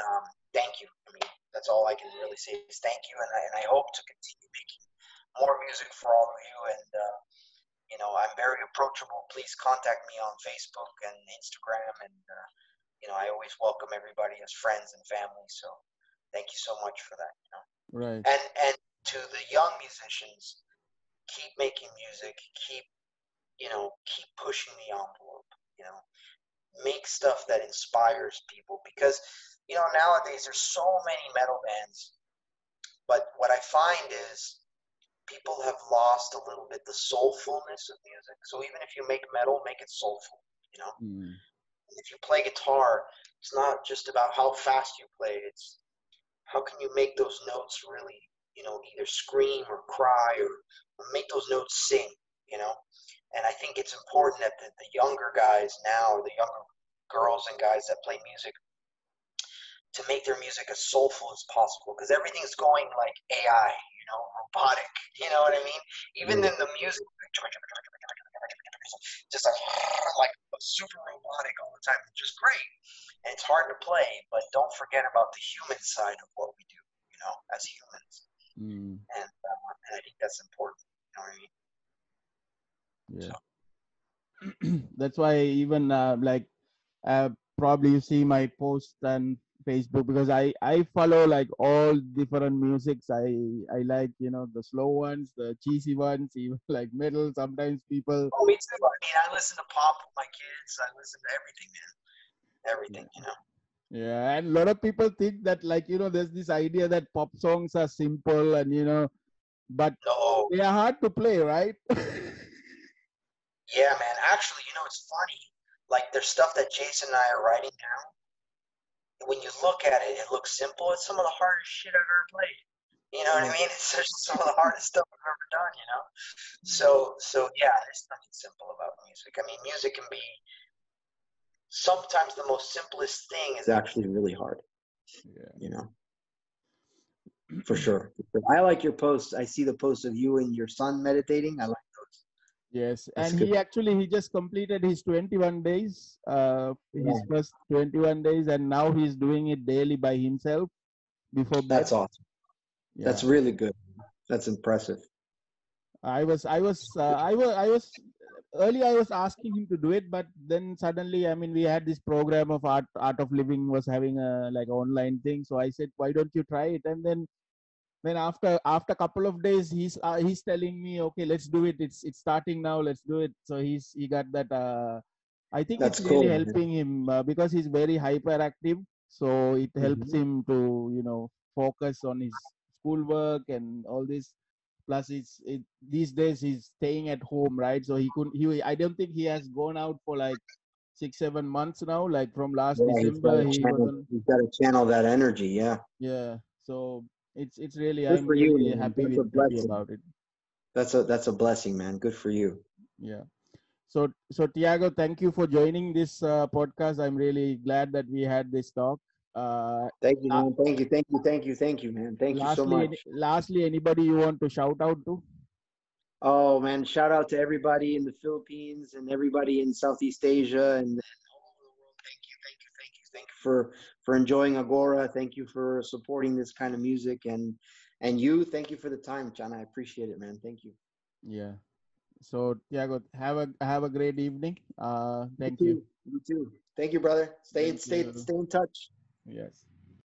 thank you. I mean, that's all I can really say is thank you, and I hope to continue making more music for all of you. And I'm very approachable. Please contact me on Facebook and Instagram, and I always welcome everybody as friends and family. So thank you so much for that. Right. And to the young musicians, keep making music. Keep pushing the envelope. Make stuff that inspires people, because nowadays there's so many metal bands, but what I find is people have lost a little bit the soulfulness of music. So even if you make metal, make it soulful. If you play guitar, it's not just about how fast you play. It's how can you make those notes really, either scream or cry or make those notes sing. And I think it's important that the younger guys now, or the younger girls and guys that play music, to make their music as soulful as possible, because everything's going like AI, robotic. You know what I mean? Even in the music, just like super robotic all the time, which is great, and it's hard to play. But don't forget about the human side of what we do, as humans. And I think that's important. You know what I mean? Yeah. So. That's why even probably you see my post on Facebook, because I follow all different musics. I like the slow ones, the cheesy ones, even like metal. Sometimes people. Oh, me too. I mean, I listen to pop with my kids. I listen to everything, man. Everything, Yeah, and a lot of people think that there's this idea that pop songs are simple and but no, they are hard to play, right? Yeah, man. Actually, it's funny. Like, there's stuff that Jason and I are writing now. When you look at it, it looks simple. It's some of the hardest shit I've ever played. You know what I mean? It's just some of the hardest stuff I've ever done, So yeah, there's nothing simple about music. I mean, music can be, sometimes the most simplest thing is actually really hard. Yeah. For sure. I like your posts. I see the posts of you and your son meditating. I like those. Yes, That's and good. he just completed his 21 days, Yeah, his first 21 days, and now he's doing it daily by himself before bed. that's awesome. That's Yeah, really good. That's impressive. I was earlier I was asking him to do it, but then suddenly, I mean, we had this program of Art of Living was having a like online thing, so I said, why don't you try it? And then after a couple of days, he's telling me, okay, let's do it. It's starting now. Let's do it. So he got that. I think it's That's really cool, man. helping him because he's very hyperactive. So it helps Hmm. him to focus on his schoolwork and all this. Plus, these days he's staying at home, right? So he couldn't. I don't think he has gone out for like 6 7 months now. Like from last Yeah, December, he wasn't. he's got to channel that energy. Yeah. Yeah. So it's really Good I'm for you, really man. That's a happy blessing. about it. That's a blessing, man. Good for you. Yeah. So Tiago, thank you for joining this podcast. I'm really glad that we had this talk. Uh, Thank you, la- man. Thank you, man. Thank you so much. lastly, anybody you want to shout out to? Oh man, shout out to everybody in the Philippines and everybody in Southeast Asia and all over the world. Thank you for enjoying Aghora. Thank you for supporting this kind of music and thank you for the time, Channa. I appreciate it, man. Thank you. Yeah. So Tiago, have a great evening. You Thank you. too. You too. Thank you, brother. Thank you. Stay in touch. Yes.